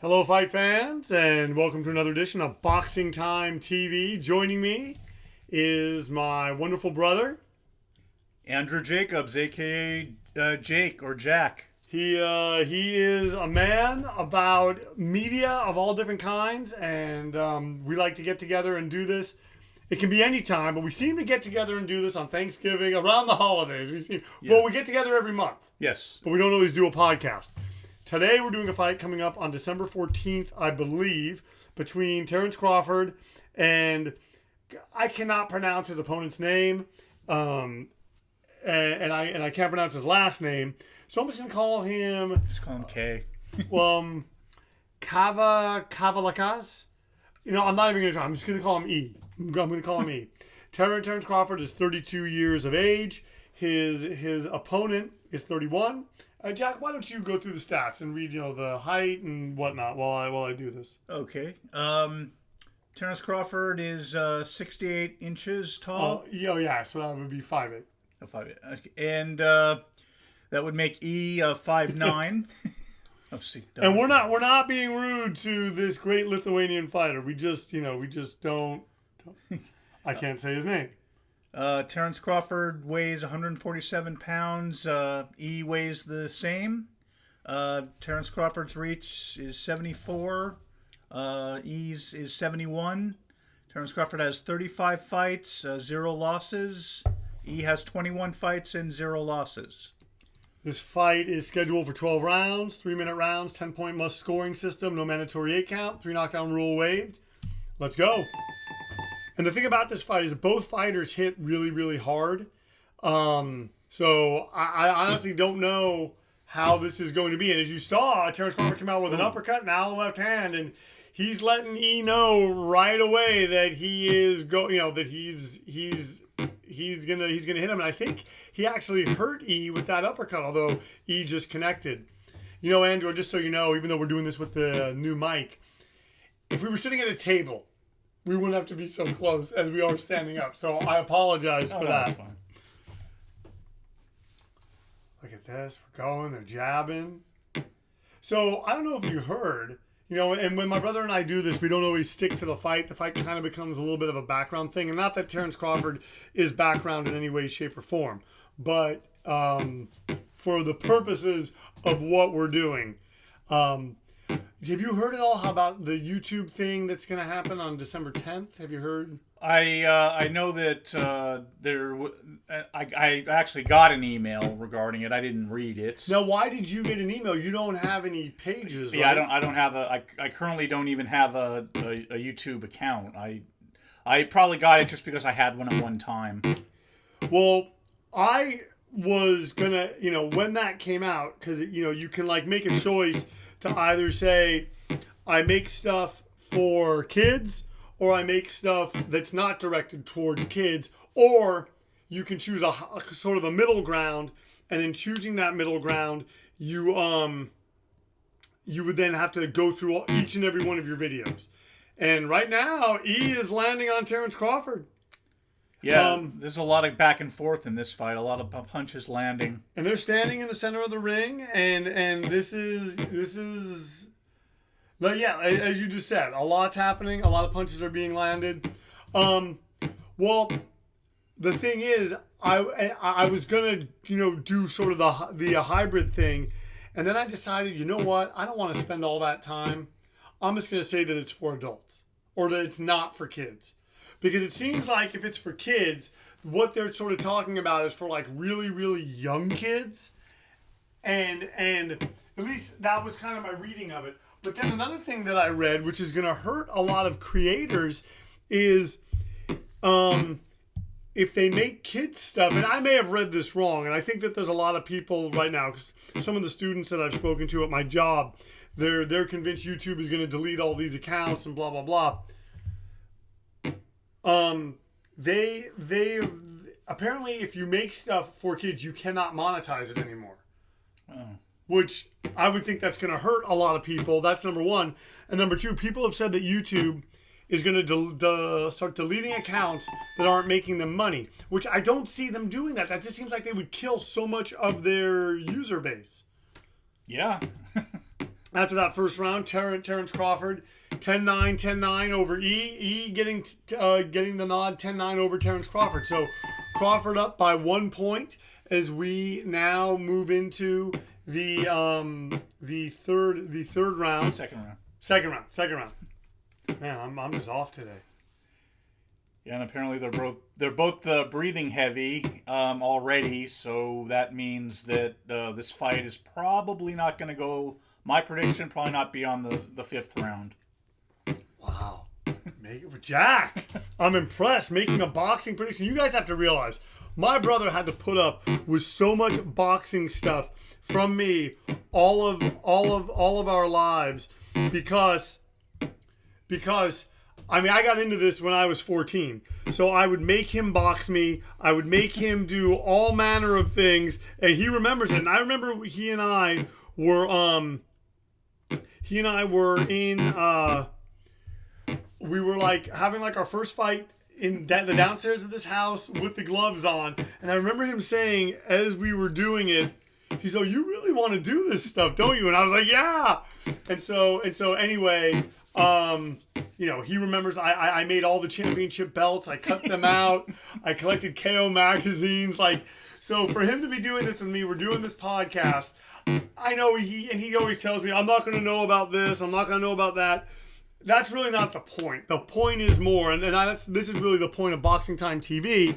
Hello, fight fans, and welcome to another edition of BoxingTime TV. Joining me is my wonderful brother, Andrew Jacobs, a.k.a. Jake or Jack. He is a man about media of all different kinds, and we like to get together and do this. It can be any time, but we seem to get together and do this on Thanksgiving, around the holidays. Well, we get together every month. Yes. But we don't always do a podcast. Today we're doing a fight coming up on December 14th, I believe, between Terrence Crawford and I cannot pronounce his opponent's name, and I can't pronounce his last name, so I'm just gonna call him. Just call him K. Kavaliauskas. I'm not even gonna try. I'm just gonna call him E. I'm gonna call him E. Terrence Crawford is 32 years of age. His opponent is 31. Jack, why don't you go through the stats and read, the height and whatnot while I do this? Okay. Terrence Crawford is 68 inches tall. Yeah. So that would be 5'8". 5'8". Okay. And that would make E 5'9". And we're not being rude to this great Lithuanian fighter. We just don't. I can't say his name. Terrence Crawford weighs 147 pounds. E weighs the same. Terrence Crawford's reach is 74. E's is 71. Terrence Crawford has 35 fights, 0 losses. E has 21 fights and 0 losses. This fight is scheduled for 12 rounds, 3-minute rounds, 10-point must scoring system, no mandatory 8 count, 3 knockdown rule waived. Let's go. And the thing about this fight is that both fighters hit really, really hard. So I honestly don't know how this is going to be. And as you saw, Terrence Crawford came out with an uppercut, now left hand, and he's letting E know right away that he is that he's gonna hit him. And I think he actually hurt E with that uppercut, although E just connected. Andrew, just so you know, even though we're doing this with the new mic, if we were sitting at a table, we wouldn't have to be so close as we are standing up. So I apologize for that. That's fine. Look at this. We're going. They're jabbing. So I don't know if you heard, and when my brother and I do this, we don't always stick to the fight. The fight kind of becomes a little bit of a background thing. And not that Terrence Crawford is background in any way, shape, or form. But for the purposes of what we're doing, have you heard at all about the YouTube thing that's going to happen on December 10th? Have you heard? I know that I actually got an email regarding it. I didn't read it. Now, why did you get an email? You don't have any pages, right? Yeah, I don't have I currently don't even have a YouTube account. I probably got it just because I had one at one time. Well, I was gonna, when that came out, because you can make a choice to either say I make stuff for kids or I make stuff that's not directed towards kids, or you can choose a sort of a middle ground, and in choosing that middle ground, you would then have to go through each and every one of your videos. And right now, E is landing on Terrence Crawford. Yeah, there's a lot of back and forth in this fight. A lot of punches landing, and they're standing in the center of the ring. And this is, yeah, as you just said, a lot's happening. A lot of punches are being landed. Well, the thing is, I was gonna do sort of the hybrid thing, and then I decided, you know what? I don't want to spend all that time. I'm just gonna say that it's for adults or that it's not for kids. Because it seems like if it's for kids, what they're sort of talking about is for really, really young kids. And at least that was kind of my reading of it. But then another thing that I read, which is going to hurt a lot of creators, is if they make kids stuff, and I may have read this wrong, and I think that there's a lot of people right now, because some of the students that I've spoken to at my job, they're convinced YouTube is going to delete all these accounts and blah, blah, blah. They apparently, if you make stuff for kids, you cannot monetize it anymore. Oh. Which I would think that's going to hurt a lot of people. That's number one. And number two, people have said that YouTube is going to start deleting accounts that aren't making them money, which I don't see them doing that. That just seems like they would kill so much of their user base. Yeah. After that first round, Terrence Crawford, 10-9, 10-9 over E. E getting the nod, 10-9 over Terrence Crawford. So Crawford up by 1 point as we now move into the third round. Second round. Man, I'm just off today. Yeah, and apparently they're both breathing heavy already, so that means that this fight is probably not going to go. My prediction probably not be on the fifth round. Wow, Jack, I'm impressed making a boxing prediction. You guys have to realize my brother had to put up with so much boxing stuff from me all of our lives because I mean, I got into this when I was 14. So I would make him box me. I would make him do all manner of things. And he remembers it. And I remember he and I were in, we were like having like our first fight in the downstairs of this house with the gloves on. And I remember him saying, as we were doing it, he's like, "You really want to do this stuff, don't you?" And I was like, "Yeah." And so anyway, he remembers I made all the championship belts. I cut them out. I collected KO magazines. So for him to be doing this with me, we're doing this podcast. I know he always tells me, "I'm not going to know about this. I'm not going to know about that." That's really not the point. The point is more, and this is really the point of BoxingTime TV.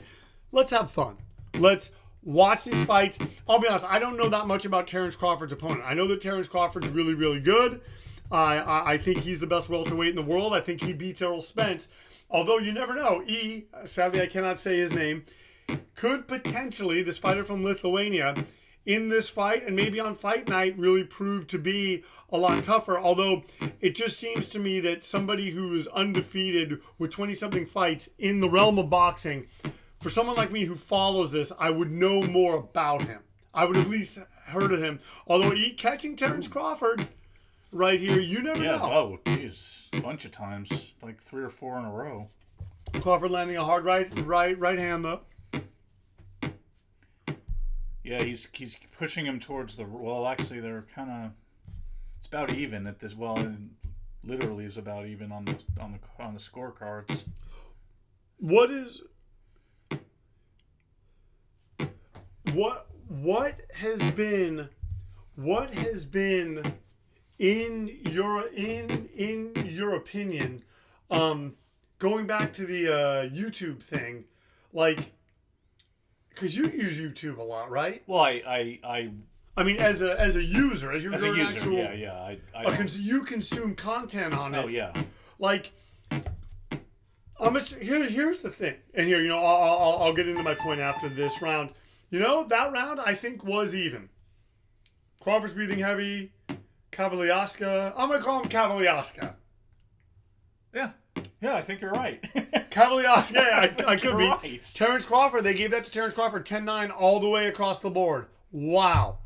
Let's have fun. Let's watch these fights. I'll be honest, I don't know that much about Terrence Crawford's opponent. I know that Terrence Crawford's really, really good. I think he's the best welterweight in the world. I think he beats Errol Spence. Although you never know. Sadly I cannot say his name, could potentially, this fighter from Lithuania, in this fight and maybe on fight night really prove to be a lot tougher. Although it just seems to me that somebody who is undefeated with 20-something fights in the realm of boxing, for someone like me who follows this, I would know more about him. I would at least heard of him. Although catching Terrence Crawford right here, you never know. Oh, geez, a bunch of times, like 3 or 4 in a row. Crawford landing a hard right hand though. Yeah, he's pushing him towards the. Well, actually, they're kind of. It's about even at this. Well, it literally is about even on the scorecards. What has been in your opinion, going back to the YouTube thing, like, because you use YouTube a lot, right? Well, I mean, as a user, as a user, actual, yeah. You consume content on it. Oh yeah. Like, here's the thing, and here, I'll get into my point after this round. That round I think was even. Crawford's breathing heavy. Kavaliauskas. I'm gonna call him Kavaliauskas. Yeah, I think you're right. Kavaliauskas. Yeah, I could right. be. Terrence Crawford. They gave that to Terrence Crawford 10-9 all the way across the board. Wow.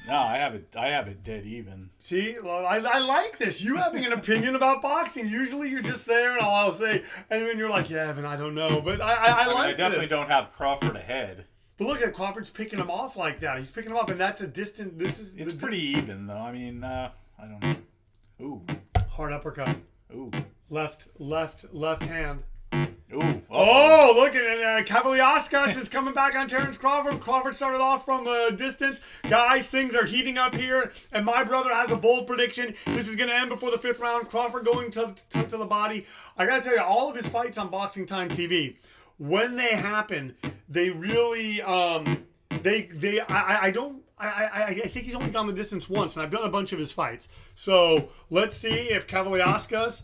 No, I have it dead even. See, well, I like this. You having an opinion about boxing. Usually you're just there and I'll say, and then you're like, "Yeah, Evan, I don't know," but I like it. I definitely don't have Crawford ahead. But look at Crawford's picking him off like that. He's picking him off, and that's a distant. It's pretty even though. I mean, I don't know. Ooh. Hard uppercut. Ooh. Left hand. Ooh. Oh, look at it. Kavaliauskas is coming back on Terrence Crawford. Crawford started off from a distance. Guys, things are heating up here. And my brother has a bold prediction. This is going to end before the 5th round. Crawford going to the body. I got to tell you, all of his fights on BoxingTime TV, when they happen, they really, I think he's only gone the distance once, and I've done a bunch of his fights. So let's see if Kavaliauskas,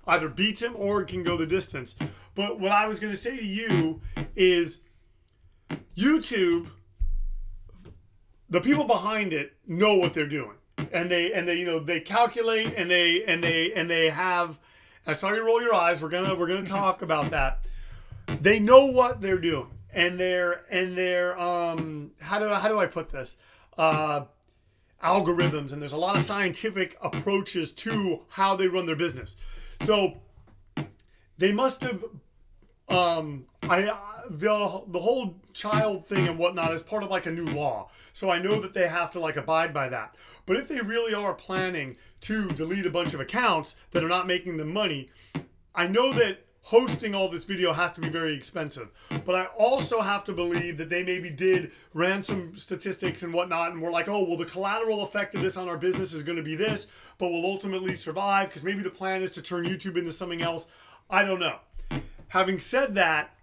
either beats him or can go the distance. But what I was going to say to you is, YouTube, the people behind it know what they're doing, and they calculate and they have. I saw you roll your eyes. We're gonna talk about that. They know what they're doing. And they're how do I put this? Algorithms, and there's a lot of scientific approaches to how they run their business. So they must have the whole child thing and whatnot is part of like a new law. So I know that they have to like abide by that. But if they really are planning to delete a bunch of accounts that are not making them money, I know that hosting all this video has to be very expensive. But I also have to believe that they maybe ran some statistics and whatnot, and were like, oh, well, the collateral effect of this on our business is going to be this, but we'll ultimately survive because maybe the plan is to turn YouTube into something else. I don't know. Having said that,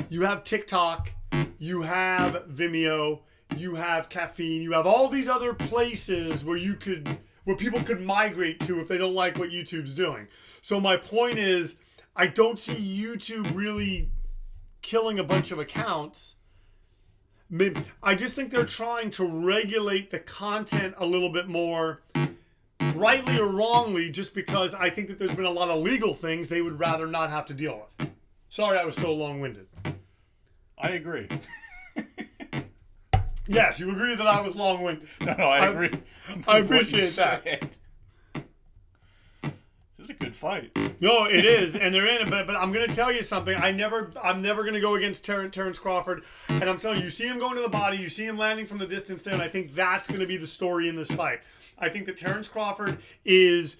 you have TikTok, you have Vimeo, you have Caffeine, you have all these other places where people could migrate to if they don't like what YouTube's doing. So my point is, I don't see YouTube really killing a bunch of accounts. I just think they're trying to regulate the content a little bit more, rightly or wrongly, just because I think that there's been a lot of legal things they would rather not have to deal with. Sorry I was so long-winded. I agree. Yes, you agree that I was long-winded. No, I agree. I appreciate that. This is a good fight. No, it is, and they're in it. But I'm going to tell you something. I'm never going to go against Terrence Crawford. And I'm telling you, you see him going to the body, you see him landing from the distance there, and I think that's going to be the story in this fight. I think that Terrence Crawford is.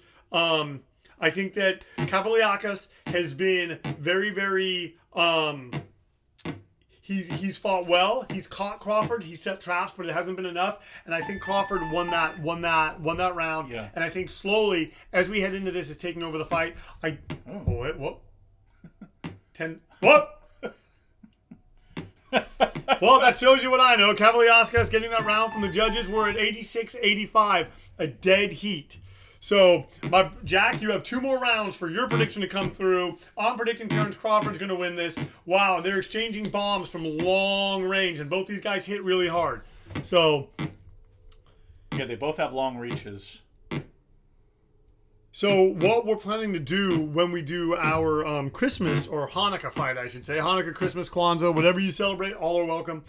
I think that Kavaliauskas has been very, very. He's fought well. He's caught Crawford. He set traps, but it hasn't been enough. And I think Crawford won that round. Yeah. And I think slowly, as we head into this, is taking over the fight. What? 10. What? Well, that shows you what I know. Kavaliauskas getting that round from the judges. We're at 86-85, a dead heat. So, Jack, you have 2 more rounds for your prediction to come through. I'm predicting Terrence Crawford's going to win this. Wow, they're exchanging bombs from long range, and both these guys hit really hard. So, yeah, they both have long reaches. So, what we're planning to do when we do our Christmas or Hanukkah fight, I should say, Hanukkah, Christmas, Kwanzaa, whatever you celebrate, all are welcome.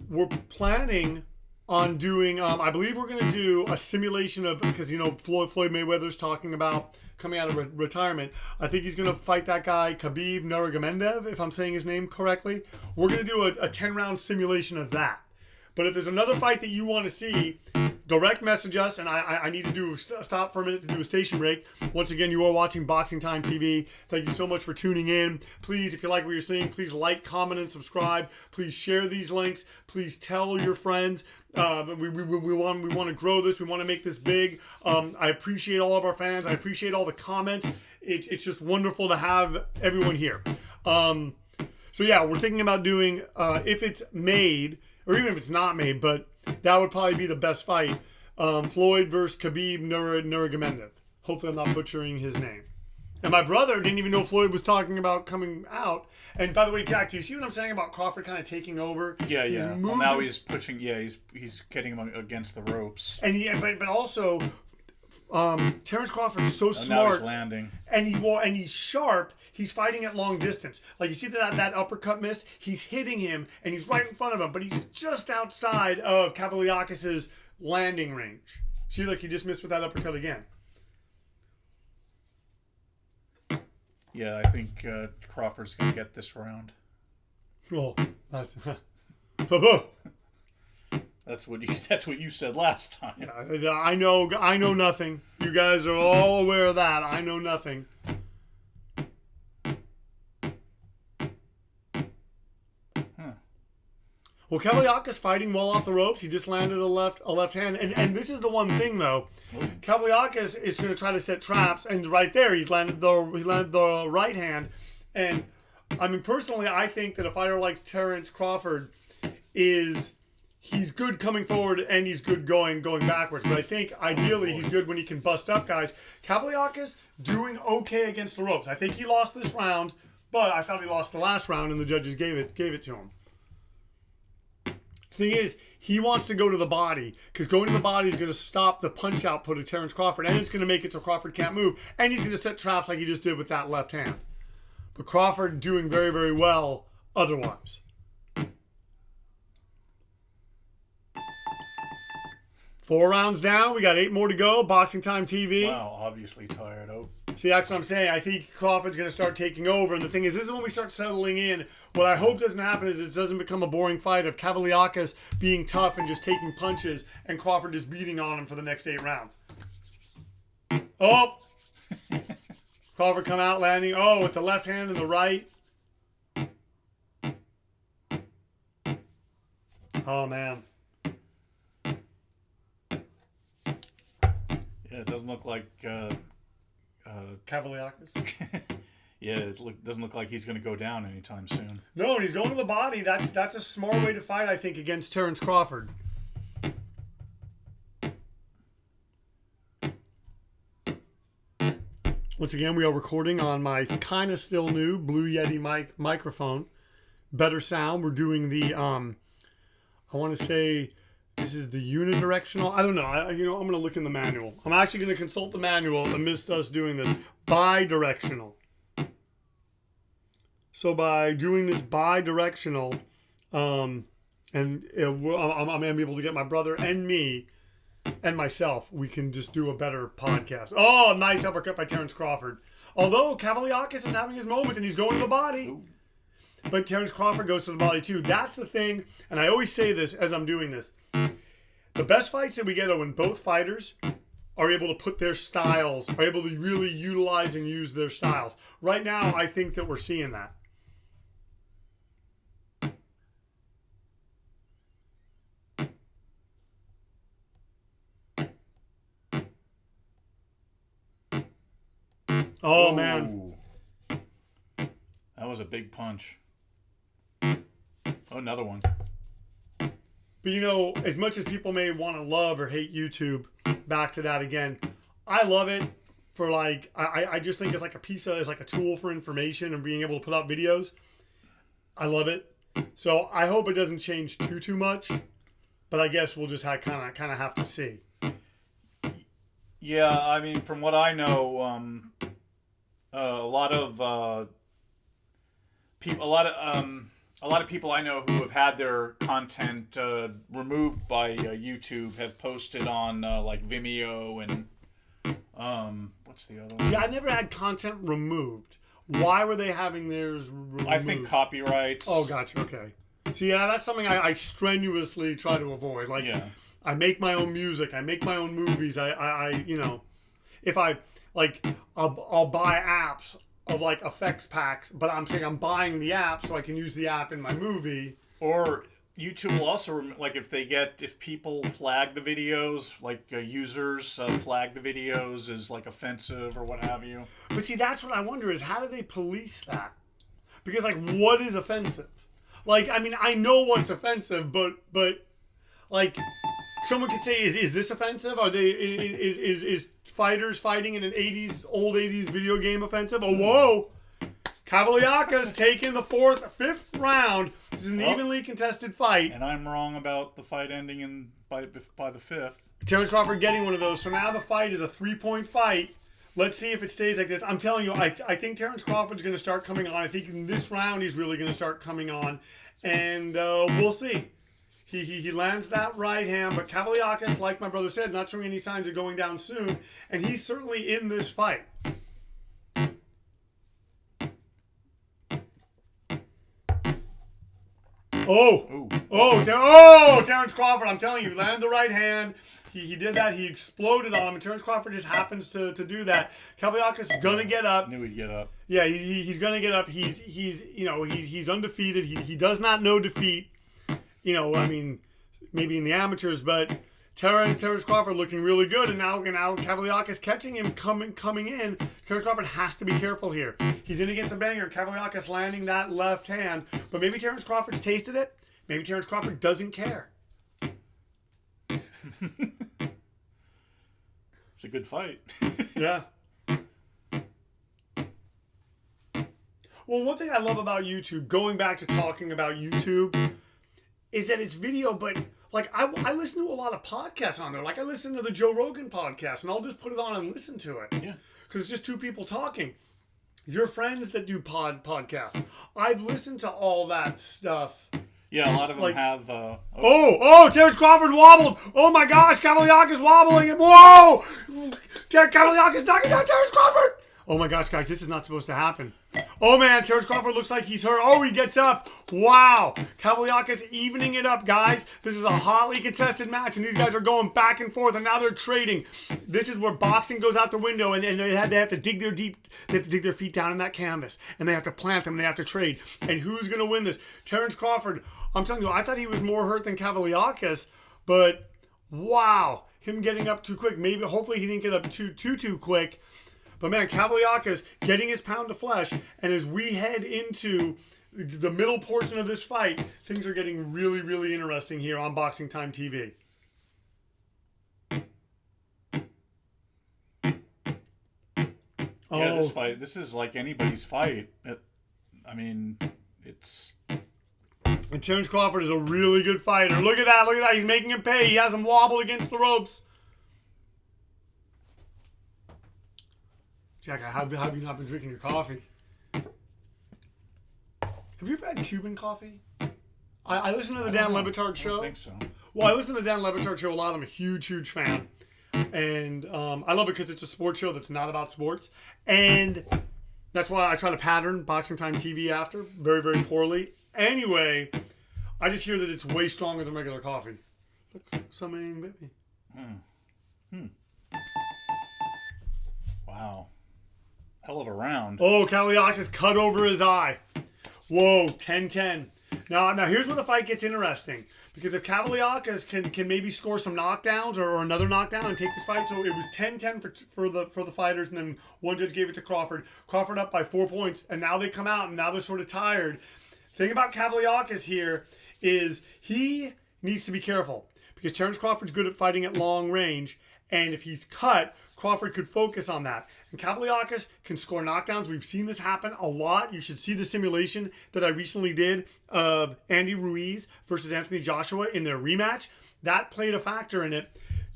We're planning on doing, I believe we're going to do a simulation of, because, Floyd Mayweather's talking about coming out of retirement. I think he's going to fight that guy, Khabib Nurmagomedov, if I'm saying his name correctly. We're going to do a 10-round simulation of that. But if there's another fight that you want to see, direct message us, and I need to stop for a minute to do a station break. Once again, you are watching Boxing Time TV. Thank you so much for tuning in. Please, if you like what you're seeing, please like, comment, and subscribe. Please share these links. Please tell your friends. We want to grow this. We want to make this big. I appreciate all of our fans. I appreciate all the comments. It's just wonderful to have everyone here. So yeah, we're thinking about doing, if it's made, or even if it's not made, but that would probably be the best fight. Floyd versus Khabib Nurmagomedov. Hopefully I'm not butchering his name. And my brother didn't even know Floyd was talking about coming out. And by the way, Jack, do you see what I'm saying about Crawford kind of taking over? Yeah, yeah. Well, now he's pushing. Yeah, he's getting him against the ropes. And but also, Terrence Crawford's so smart. Now he's landing. And he's sharp. He's fighting at long distance. Like, you see that uppercut missed? He's hitting him, and he's right in front of him, but he's just outside of Kavaliauskas' landing range. See, like, he just missed with that uppercut again. Yeah, I think Crawford's going to get this round. Well, that's... That's what you said last time. I know nothing. You guys are all aware of that. I know nothing. Well, Kavaliauskas fighting well off the ropes. He just landed a left hand. And this is the one thing, though. Kavaliauskas is going to try to set traps. And right there, he landed the right hand. And, I mean, personally, I think that a fighter like Terrence Crawford he's good coming forward and he's good going backwards. But I think, ideally, he's good when he can bust up guys. Kavaliauskas doing okay against the ropes. I think he lost this round, but I thought he lost the last round, and the judges gave it to him. Thing is, he wants to go to the body, because going to the body is going to stop the punch output of Terrence Crawford, and it's going to make it so Crawford can't move, and he's going to set traps like he just did with that left hand. But Crawford doing very, very well otherwise. Four rounds down. We got 8 more to go. Boxing Time TV. Wow, obviously tired out. See, that's what I'm saying. I think Crawford's going to start taking over. And the thing is, this is when we start settling in. What I hope doesn't happen is it doesn't become a boring fight of Kavaliauskas being tough and just taking punches and Crawford just beating on him for the next 8 rounds. Oh! Crawford come out landing. Oh, with the left hand and the right. Oh, man. Yeah, it doesn't look like... Kavaliauskas? Yeah, it doesn't look like he's going to go down anytime soon. No, and he's going to the body. That's a smart way to fight, I think, against Terrence Crawford. Once again, we are recording on my kind of still new Blue Yeti microphone. Better sound. We're doing the, I want to say, this is the unidirectional. I don't know. I'm going to look in the manual. I'm actually going to consult the manual amidst us doing this. Bidirectional. So by doing this bi-directional, I'm going to be able to get my brother and me and myself, we can just do a better podcast. Oh, nice uppercut by Terrence Crawford. Although Kavaliauskas is having his moments and he's going to the body. Ooh. But Terrence Crawford goes to the body too. That's the thing, and I always say this as I'm doing this. The best fights that we get are when both fighters are able to put their styles, are able to really utilize and use their styles. Right now, I think that we're seeing that. Oh, ooh, man. That was a big punch. Oh, another one. But, as much as people may want to love or hate YouTube, back to that again, I love it for, I just think it's like it's like a tool for information and being able to put out videos. I love it. So I hope it doesn't change too much, but I guess we'll just kind of have to see. Yeah, I mean, from what I know, a lot of people I know who have had their content removed by YouTube have posted on like Vimeo and what's the other one? Yeah, I never had content removed. Why were they having theirs removed? I think copyrights. Oh, gotcha. Okay. So yeah, that's something I strenuously try to avoid. I make my own music. I make my own movies. If I'll buy apps of effects packs, but I'm saying I'm buying the app so I can use the app in my movie. Or YouTube will also, if people flag the videos, users flag the videos as offensive or what have you. But see, that's what I wonder is how do they police that? Because what is offensive? I know what's offensive, but someone could say, is this offensive? Are they is fighters fighting in an old 80s video game offensive? Oh, whoa! Kavaliauskas taking the fifth round. This is an evenly contested fight. And I'm wrong about the fight ending by the fifth. Terrence Crawford getting one of those. So now the fight is a 3-point fight. Let's see if it stays like this. I'm telling you, I think Terrence Crawford's going to start coming on. I think in this round he's really going to start coming on. And we'll see. He lands that right hand, but Kavaliauskas, like my brother said, not showing any signs of going down soon, and he's certainly in this fight. Terrence Crawford, I'm telling you, landed the right hand. He did that. He exploded on him, and Terrence Crawford just happens to do that. Kavaliauskas is gonna get up. Knew he'd get up. Yeah, he's gonna get up. He's undefeated. He does not know defeat. Maybe in the amateurs, but Terrence Crawford looking really good, and now Kavaliauskas catching him coming in. Terrence Crawford has to be careful here. He's in against a banger. Kavaliauskas landing that left hand, but maybe Terrence Crawford's tasted it. Maybe Terrence Crawford doesn't care. It's a good fight. Yeah. Well, one thing I love about YouTube, going back to talking about YouTube, is that it's video, but I listen to a lot of podcasts on there. I listen to the Joe Rogan podcast, and I'll just put it on and listen to it. Yeah. Because it's just two people talking. Your friends that do podcasts. I've listened to all that stuff. Yeah, a lot of them have... Terrence Crawford wobbled. Oh my gosh, Kavaliauskas wobbling. And whoa! Kavaliauskas knocking down Terrence Crawford. Oh my gosh, guys, this is not supposed to happen. Oh man, Terrence Crawford looks like he's hurt. Oh, he gets up. Wow. Kavaliauskas evening it up, guys. This is a hotly contested match, and these guys are going back and forth, and now they're trading. This is where boxing goes out the window, and they have to dig their feet down in that canvas, and they have to plant them, and they have to trade. And who's going to win this? Terrence Crawford, I'm telling you, I thought he was more hurt than Kavaliauskas, but wow, him getting up too quick. Maybe, hopefully he didn't get up too quick. But man, Kavaliauskas getting his pound of flesh, and as we head into the middle portion of this fight, things are getting really, really interesting here on BoxingTime TV. Yeah, this is like anybody's fight. It's... And Terrence Crawford is a really good fighter. Look at that. He's making him pay. He has him wobbled against the ropes. Jack, how have you not been drinking your coffee? Have you ever had Cuban coffee? I listen to the Dan Le Batard show. I don't think so. Well, I listen to the Dan Le Batard show a lot. I'm a huge fan. And I love it because it's a sports show that's not about sports. And that's why I try to pattern BoxingTime TV after. Very, very poorly. Anyway, I just hear that it's way stronger than regular coffee. Look, something bit me. Wow. Hell of a round. Oh, Kavaliauskas cut over his eye. Whoa, 10-10. Now here's where the fight gets interesting. Because if Kavaliauskas can maybe score some knockdowns or another knockdown and take this fight, so it was 10-10 for the fighters, and then one judge gave it to Crawford. Crawford up by 4 points, and now they come out, and now they're sort of tired. The thing about Kavaliauskas here is he needs to be careful. Because Terrence Crawford's good at fighting at long range, and if he's cut, Crawford could focus on that. And Kavaliauskas can score knockdowns. We've seen this happen a lot. You should see the simulation that I recently did of Andy Ruiz versus Anthony Joshua in their rematch. That played a factor in it.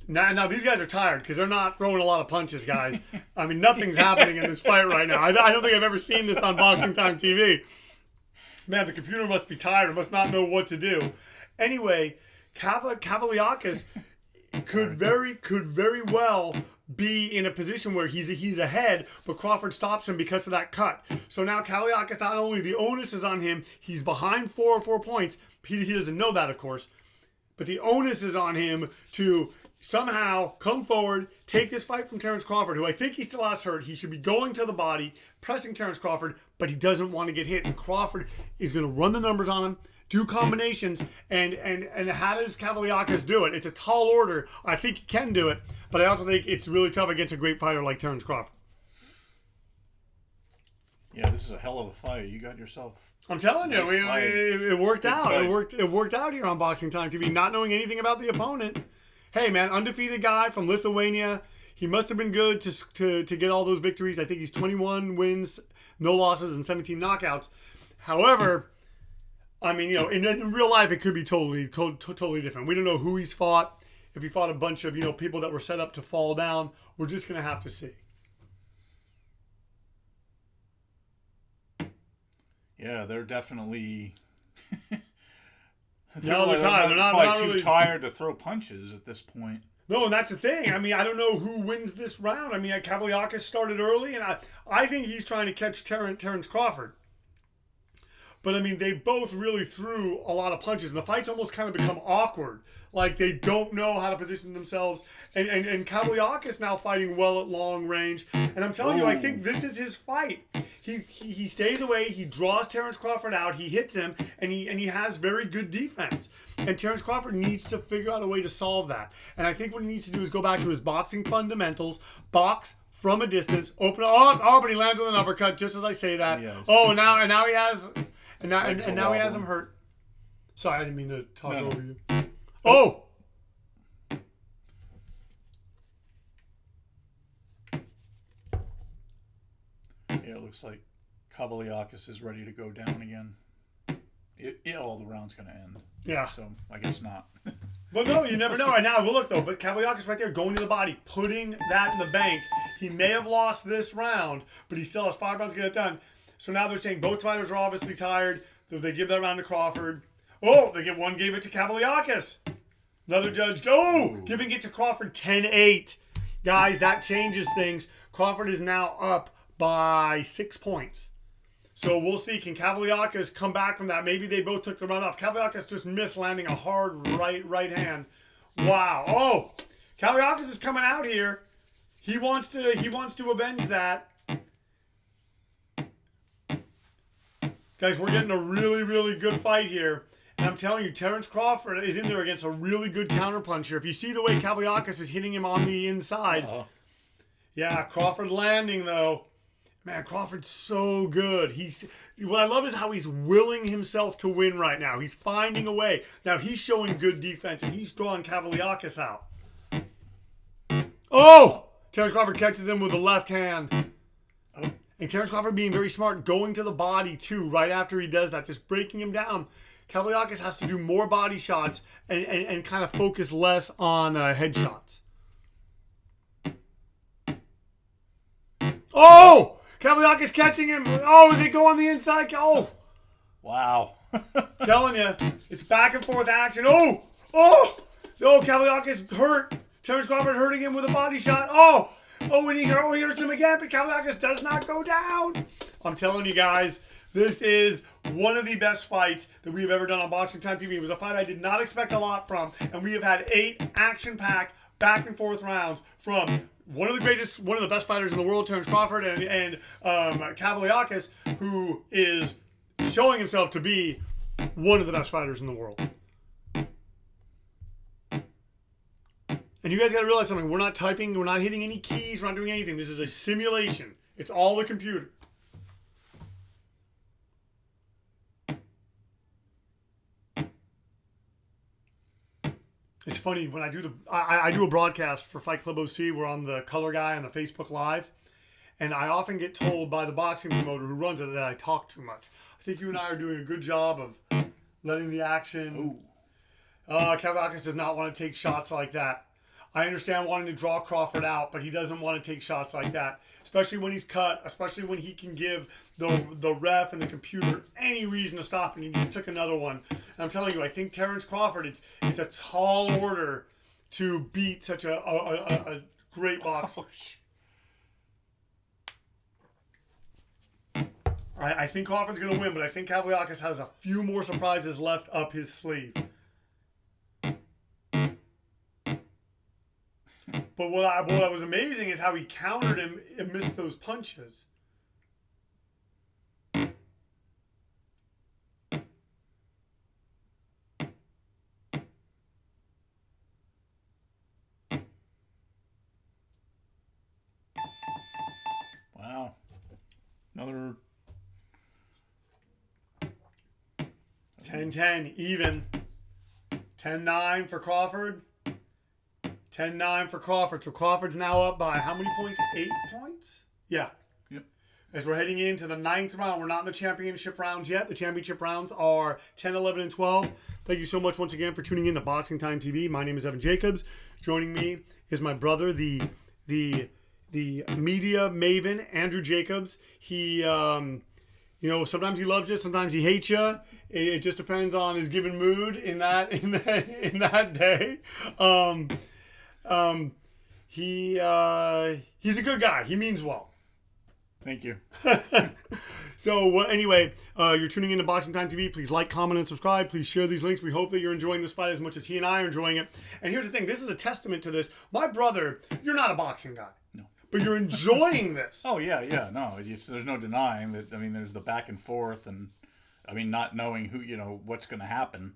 Now these guys are tired because they're not throwing a lot of punches, guys. I mean, nothing's happening in this fight right now. I don't think I've ever seen this on BoxingTime TV. Man, the computer must be tired. It must not know what to do. Anyway, Kavaliauskas could very well be in a position where he's ahead, but Crawford stops him because of that cut. So now Kavaliauskas, not only the onus is on him, he's behind 4 points. He doesn't know that, of course. But the onus is on him to somehow come forward, take this fight from Terrence Crawford, who I think he still has hurt. He should be going to the body, pressing Terrence Crawford, but he doesn't want to get hit. And Crawford is going to run the numbers on him, do combinations, and how does Kavaliauskas do it? It's a tall order. I think he can do it, but I also think it's really tough against a great fighter like Terrence Crawford. Yeah, this is a hell of a fight. You got yourself... I'm telling you, it worked out. Fight. It worked out here on BoxingTime TV, not knowing anything about the opponent. Hey, man, undefeated guy from Lithuania. He must have been good to get all those victories. I think he's 21 wins, no losses, and 17 knockouts. However, I mean, in real life, it could be totally different. We don't know who he's fought. If he fought a bunch of, people that were set up to fall down, we're just going to have to see. Yeah, they're definitely... They're not probably really too tired to throw punches at this point. No, and that's the thing. I mean, I don't know who wins this round. I mean, Kavaliauskas started early, and I think he's trying to catch Terrence Crawford. But, I mean, they both really threw a lot of punches, and the fight's almost kind of become awkward. Like, they don't know how to position themselves. And Kavaliauskas now fighting well at long range. And I'm telling you, I think this is his fight. He stays away. He draws Terrence Crawford out. He hits him, and he has very good defense. And Terrence Crawford needs to figure out a way to solve that. And I think what he needs to do is go back to his boxing fundamentals, box from a distance, open up. Oh, but he lands with an uppercut just as I say that. Yes. Oh, and now he has... And now he has him hurt. Sorry, I didn't mean to talk over you. Oh! Yeah, it looks like Kavaliauskas is ready to go down again. The round's going to end. Yeah. So, I guess not. But no, you never know. And now, well, look, though, but Kavaliauskas right there going to the body, putting that in the bank. He may have lost this round, but he still has 5 rounds to get it done. So now they're saying both fighters are obviously tired. They give that round to Crawford. Oh, one gave it to Kavaliauskas. Another judge, giving it to Crawford 10-8. Guys, that changes things. Crawford is now up by 6 points. So we'll see. Can Kavaliauskas come back from that? Maybe they both took the run off. Kavaliauskas just missed landing a hard right hand. Wow. Oh, Kavaliauskas is coming out here. He wants to avenge that. Guys, we're getting a really, really good fight here. And I'm telling you, Terrence Crawford is in there against a really good counterpuncher. If you see the way Kavaliauskas is hitting him on the inside. Yeah, Crawford landing, though. Man, Crawford's so good. What I love is how he's willing himself to win right now. He's finding a way. Now, he's showing good defense, and he's drawing Kavaliauskas out. Oh! Terrence Crawford catches him with the left hand. And Terrence Crawford being very smart, going to the body, too, right after he does that, just breaking him down. Kavaliauskas has to do more body shots and kind of focus less on head shots. Oh! Kavaliauskas catching him. Oh, is he going on the inside? Oh! Wow. Telling you, it's back and forth action. Oh! Oh! Oh, Kavaliauskas hurt. Terrence Crawford hurting him with a body shot. Oh! Oh, and he hurts him again, but Kavaliauskas does not go down. I'm telling you guys, this is one of the best fights that we have ever done on Boxing Time TV. It was a fight I did not expect a lot from, and we have had 8 action-packed back and forth rounds from one of the best fighters in the world, Terrence Crawford, and Kavaliauskas, who is showing himself to be one of the best fighters in the world. And you guys got to realize something. We're not typing. We're not hitting any keys. We're not doing anything. This is a simulation. It's all the computer. It's funny when I do I do a broadcast for Fight Club OC. We're on the Color Guy on the Facebook Live, and I often get told by the boxing promoter who runs it that I talk too much. I think you and I are doing a good job of letting the action. Kavaliauskas does not want to take shots like that. I understand wanting to draw Crawford out, but he doesn't want to take shots like that, especially when he's cut, especially when he can give the ref and the computer any reason to stop him. He just took another one. And I'm telling you, I think Terrence Crawford, it's a tall order to beat such a great boxer. I think Crawford's going to win, but I think Kavaliauskas has a few more surprises left up his sleeve. But what was amazing is how he countered him and missed those punches. Wow. Another 10-10 even. 10-9 for Crawford. 10-9 for Crawford. So Crawford's now up by how many points? 8 points? Yeah. Yep. As we're heading into the 9th round, we're not in the championship rounds yet. The championship rounds are 10, 11, and 12. Thank you so much once again for tuning in to Boxing Time TV. My name is Evan Jacobs. Joining me is my brother, the media maven, Andrew Jacobs. He, sometimes he loves you, sometimes he hates you. It just depends on his given mood in that day. He's a good guy. He means well. Thank you. So anyway, you're tuning into Boxing Time TV. Please like, comment, and subscribe. Please share these links. We hope that you're enjoying this fight as much as he and I are enjoying it. And here's the thing. This is a testament to this. My brother, you're not a boxing guy. No. But you're enjoying this. Oh, yeah. No, there's no denying that. I mean, there's the back and forth and, not knowing who, what's going to happen.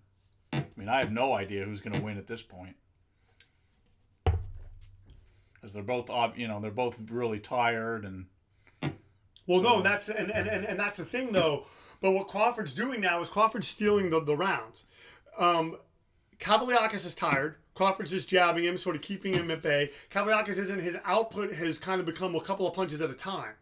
I have no idea who's going to win at this point. Because they're both, they're both really tired and. Well, no, that's the thing though. But what Crawford's doing now is Crawford's stealing the rounds. Kavaliauskas is tired. Crawford's just jabbing him, sort of keeping him at bay. Kavaliauskas his output has kind of become a couple of punches at a time.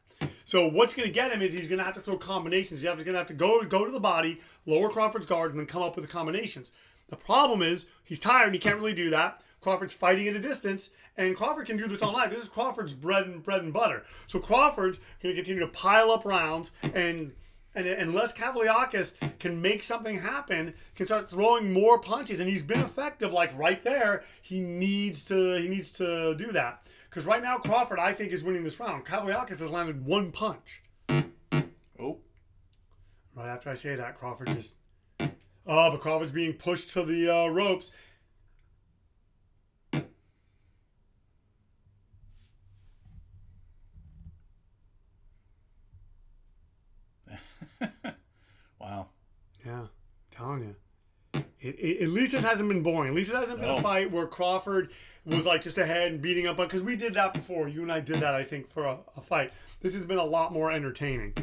So what's going to get him is he's going to have to throw combinations. He's going to have to go to the body, lower Crawford's guard, and then come up with the combinations. The problem is he's tired and he can't really do that. Crawford's fighting at a distance, and Crawford can do this all night. This is Crawford's bread and butter. So Crawford's going to continue to pile up rounds, and unless Kavaliauskas can make something happen, can start throwing more punches, and he's been effective. Like right there, he needs to do that. Because right now, Crawford, I think, is winning this round. Kavaliauskas has landed one punch. Oh. Right after I say that, Crawford just... Oh, but Crawford's being pushed to the ropes. Wow. Yeah, telling you. At least this hasn't been boring. At least it hasn't been a fight where Crawford was like just ahead and beating up. Because we did that before. You and I did that, I think, for a fight. This has been a lot more entertaining.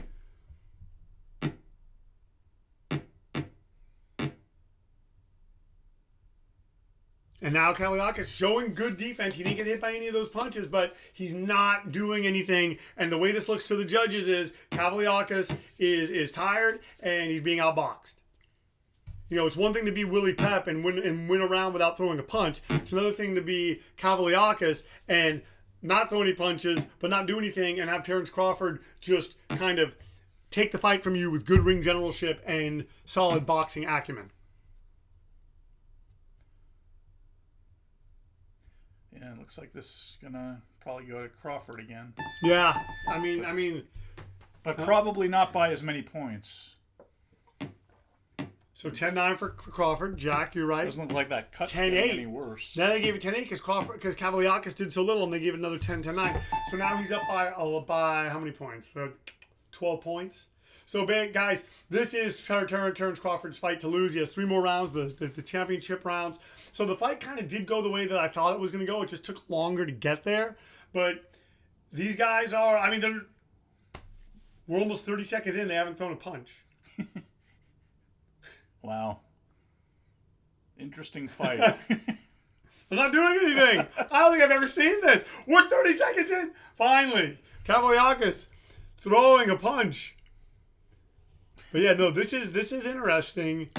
And now Kavaliauskas showing good defense. He didn't get hit by any of those punches, but he's not doing anything. And the way this looks to the judges is Kavaliauskas is tired and he's being outboxed. You know, it's one thing to be Willie Pep and win a round without throwing a punch. It's another thing to be Kavaliauskas and not throw any punches, but not do anything, and have Terrence Crawford just kind of take the fight from you with good ring generalship and solid boxing acumen. Yeah, it looks like this is gonna probably go to Crawford again. Yeah, I mean, but probably not by as many points. So 10-9 for Crawford. Jack, you're right. Doesn't look like that cut's getting any worse. Now they gave it 10-8 because Kavaliauskas did so little, and they gave it another 10-9. So now he's up by how many points? 12 points. So, guys, this is Terrence Crawford's fight to lose. He has 3 more rounds, the championship rounds. So the fight kind of did go the way that I thought it was going to go. It just took longer to get there. But these guys are, we're almost 30 seconds in. They haven't thrown a punch. Wow. Interesting fight. I'm not doing anything. I don't think I've ever seen this. We're 30 seconds in. Finally, Kavaliauskas throwing a punch. But yeah, no, this is interesting.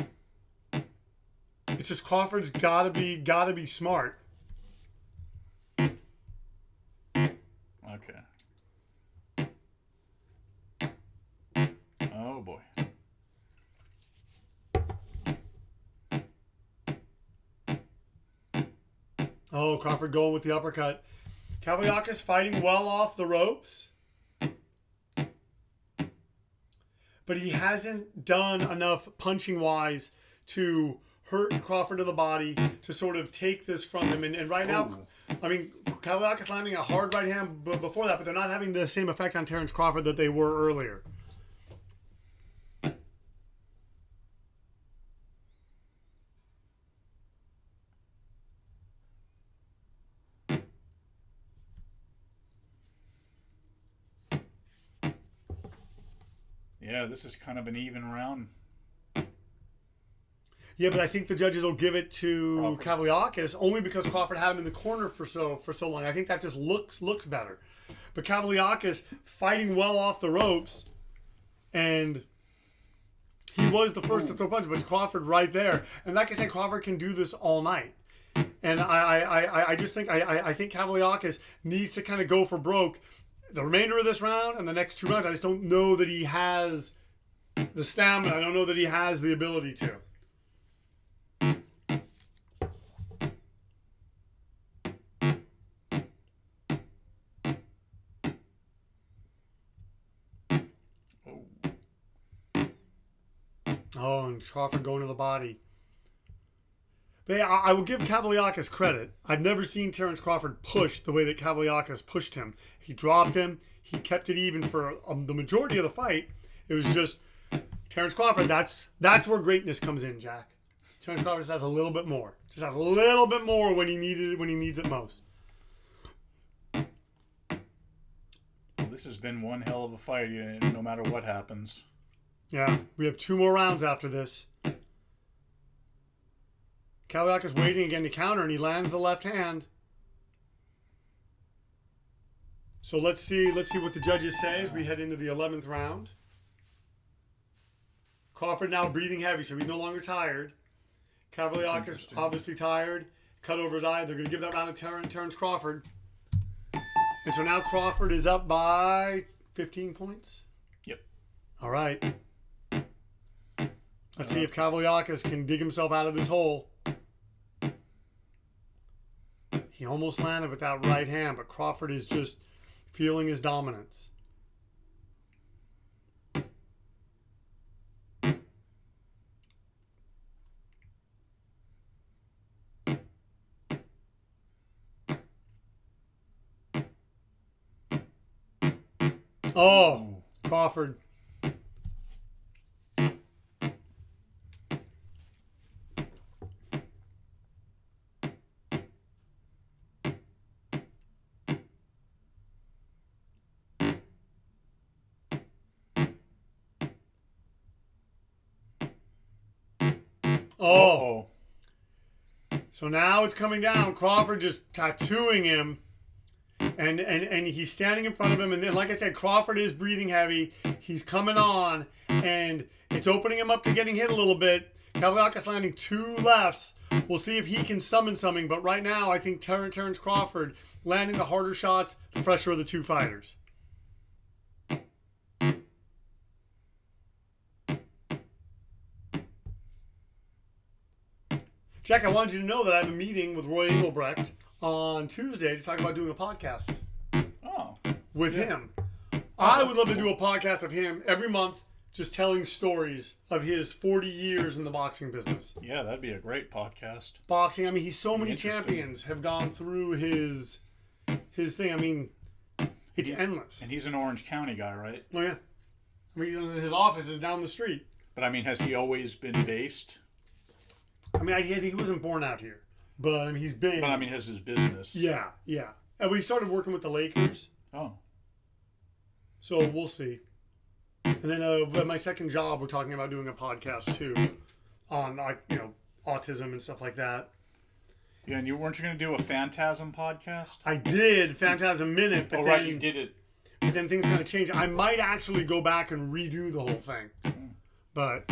It's just Crawford's gotta be smart. Okay. Oh boy. Oh, Crawford going with the uppercut. Kavaliauskas fighting well off the ropes. But he hasn't done enough punching-wise to hurt Crawford to the body to sort of take this from him. And right now, Kavaliauskas landing a hard right hand before that, but they're not having the same effect on Terrence Crawford that they were earlier. Yeah, this is kind of an even round. Yeah, but I think the judges will give it to Kavaliauskas only because Crawford had him in the corner for so long. I think that just looks better. But Kavaliauskas fighting well off the ropes, and he was the first to throw punches, but Crawford right there. And like I said, Crawford can do this all night. And I just think I think Kavaliauskas needs to kind of go for broke the remainder of this round and the next 2 rounds. I just don't know that he has the stamina. I don't know that he has the ability to. Oh, and Crawford going to the body. But yeah, I will give Kavaliauskas credit. I've never seen Terrence Crawford push the way that Kavaliauskas pushed him. He dropped him. He kept it even for the majority of the fight. It was just Terrence Crawford. That's where greatness comes in, Jack. Terrence Crawford just has a little bit more. Just has a little bit more when he needs it most. Well, this has been one hell of a fight, no matter what happens. Yeah, we have 2 more rounds after this. Kavaliauskas waiting again to counter, and he lands the left hand. So let's see what the judges say as we head into the 11th round. Crawford now breathing heavy, so he's no longer tired. Kavaliauskas obviously tired. Cut over his eye. They're going to give that round to Terrence Crawford. And so now Crawford is up by 15 points. Yep. All right. Let's see if Kavaliauskas can dig himself out of this hole. He almost landed with that right hand, but Crawford is just feeling his dominance. Oh, Crawford. Oh. So now it's coming down. Crawford just tattooing him. And he's standing in front of him. And then, like I said, Crawford is breathing heavy. He's coming on. And it's opening him up to getting hit a little bit. Kavaliauskas landing 2 lefts. We'll see if he can summon something. But right now, I think Terrence Crawford landing the harder shots, the fresher of the 2 fighters. Jack, I wanted you to know that I have a meeting with Roy Engelbrecht on Tuesday to talk about doing a podcast. Oh. With him. I would love to do a podcast of him every month, just telling stories of his 40 years in the boxing business. Yeah, that'd be a great podcast. Boxing, I mean, he's so many champions have gone through his thing. I mean, it's endless. And he's an Orange County guy, right? Oh, yeah. I mean, his office is down the street. But, I mean, has he always been based? I mean, he wasn't born out here. But, I mean, he's been... But, I mean, has his business. Yeah. And we started working with the Lakers. Oh. So, we'll see. And then at my second job, we're talking about doing a podcast, too. On, autism and stuff like that. Yeah, and weren't you going to do a Phantasm podcast? I did, Phantasm Minute. But right, you did it. But then things kind of changed. I might actually go back and redo the whole thing. But...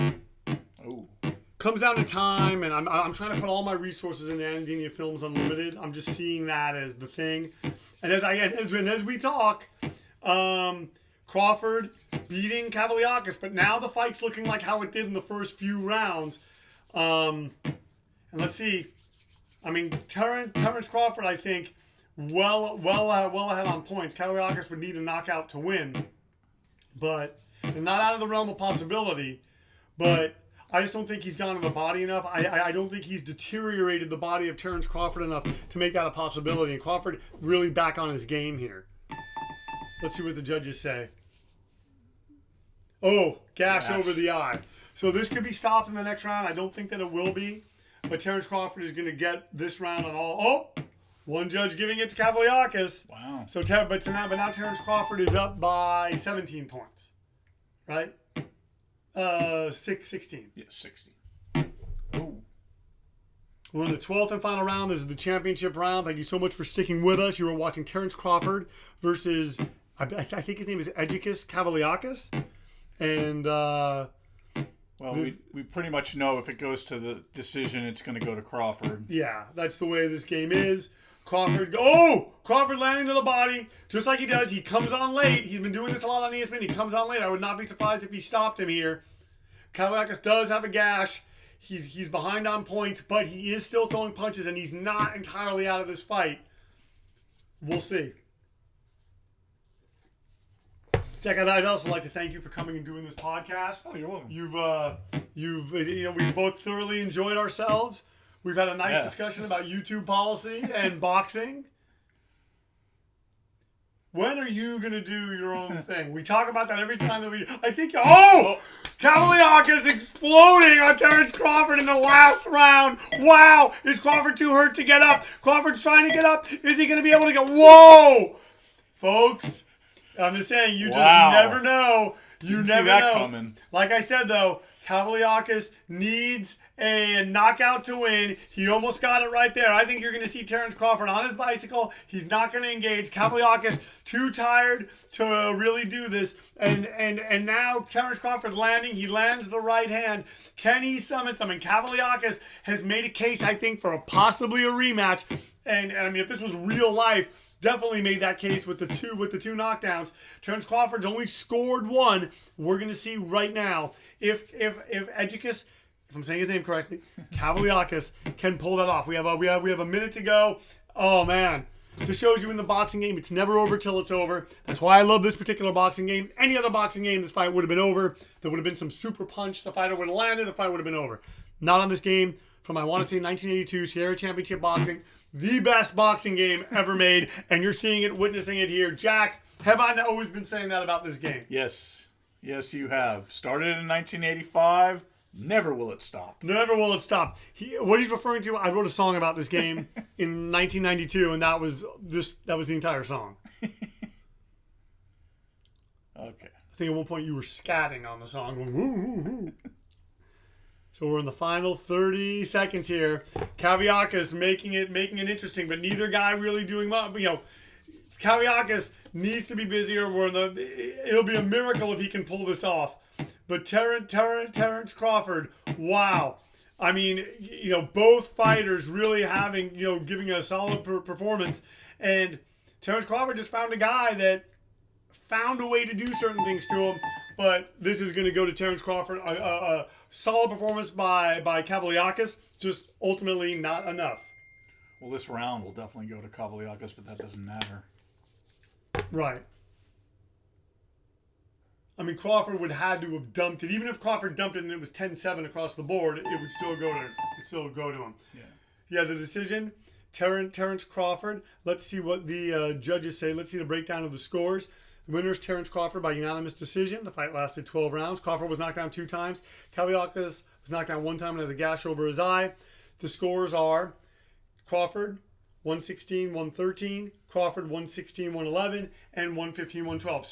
Oh. Comes down to time, and I'm trying to put all my resources into Andinia Films Unlimited. I'm just seeing that as the thing. And as we talk, Crawford beating Kavaliauskas, but now the fight's looking like how it did in the first few rounds. And let's see. I mean, Terrence Crawford, I think, well ahead on points. Kavaliauskas would need a knockout to win, but not out of the realm of possibility. But I just don't think he's gone to the body enough. I don't think he's deteriorated the body of Terrence Crawford enough to make that a possibility. And Crawford really back on his game here. Let's see what the judges say. Oh, gash over the eye. So this could be stopped in the next round. I don't think that it will be. But Terrence Crawford is going to get this round on all. Oh, one judge giving it to Kavaliauskas. Wow. So, but now Terrence Crawford is up by 17 points. Right? 16. Yeah, 16. Oh. We're in the 12th and final round. This is the championship round. Thank you so much for sticking with us. You were watching Terrence Crawford versus, I think his name is Egidijus Kavaliauskas. And, well, we pretty much know if it goes to the decision, it's going to go to Crawford. Yeah, that's the way this game is. Crawford landing to the body, just like he does. He comes on late. He's been doing this a lot on ESPN. He comes on late. I would not be surprised if he stopped him here. Kavaliauskas does have a gash. He's behind on points, but he is still throwing punches, and he's not entirely out of this fight. We'll see. Jack, I'd also like to thank you for coming and doing this podcast. Oh, you're welcome. We've both thoroughly enjoyed ourselves. We've had a nice discussion about YouTube policy and boxing. When are you going to do your own thing? We talk about that every time that I think... Kavaliauskas exploding on Terrence Crawford in the last round. Wow! Is Crawford too hurt to get up? Crawford's trying to get up. Is he going to be able to get... Whoa! Folks, I'm just saying, you just never know. You never see that coming. Like I said, though, Kavaliauskas needs a knockout to win. He almost got it right there. I think you're going to see Terrence Crawford on his bicycle. He's not going to engage. Kavaliauskas too tired to really do this. And now Terrence Crawford landing. He lands the right hand. Can he summon something? Kavaliauskas has made a case, I think, for possibly a rematch. And I mean, if this was real life, definitely made that case with the two knockdowns. Terrence Crawford's only scored one. We're going to see right now if Egidijus, if I'm saying his name correctly, Kavaliauskas can pull that off. We have a minute to go. Oh, man. Just shows you in the boxing game, it's never over till it's over. That's why I love this particular boxing game. Any other boxing game, this fight would have been over. There would have been some super punch. The fighter would have landed. The fight would have been over. Not on this game from, I want to say, 1982 Sierra Championship Boxing. The best boxing game ever made. And you're seeing it, witnessing it here. Jack, have I always been saying that about this game? Yes. Yes, you have. Started in 1985. Never will it stop. Never will it stop. What he's referring to, I wrote a song about this game in 1992, and that was the entire song. Okay. I think at one point you were scatting on the song, going woo, woo, woo. So we're in the final 30 seconds here. Kavaliauskas making it interesting, but neither guy really doing much. You know, Kavaliauskas needs to be busier. It'll be a miracle if he can pull this off. But Terrence Crawford, wow. I mean, you know, both fighters really having, you know, giving a solid performance. And Terrence Crawford just found a guy that found a way to do certain things to him. But this is going to go to Terrence Crawford. A solid performance by Kavaliauskas, just ultimately not enough. Well, this round will definitely go to Kavaliauskas, but that doesn't matter. Right. I mean, Crawford would have had to have dumped it. Even if Crawford dumped it and it was 10-7 across the board, it would still go to him. Yeah, the decision, Terrence Crawford. Let's see what the judges say. Let's see the breakdown of the scores. The winner is Terrence Crawford by unanimous decision. The fight lasted 12 rounds. Crawford was knocked down 2 times. Kavaliauskas was knocked down 1 time and has a gash over his eye. The scores are Crawford 116-113, Crawford 116-111, and 115-112.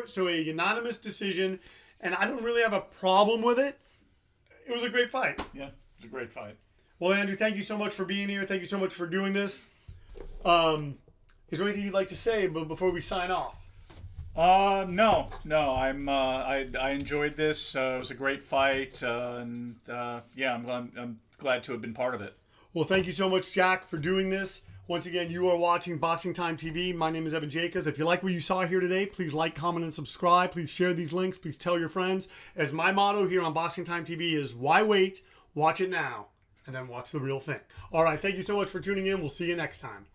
So a unanimous decision, and I don't really have a problem with it. It was a great fight. Yeah, it was a great fight. Well, Andrew, thank you so much for being here. Thank you so much for doing this. Is there anything you'd like to say before we sign off? No. I enjoyed this. It was a great fight, I'm glad to have been part of it. Well, thank you so much, Jack, for doing this. Once again, you are watching Boxing Time TV. My name is Egidijus. If you like what you saw here today, please like, comment, and subscribe. Please share these links. Please tell your friends. As my motto here on Boxing Time TV is, why wait? Watch it now, and then watch the real thing. All right, thank you so much for tuning in. We'll see you next time.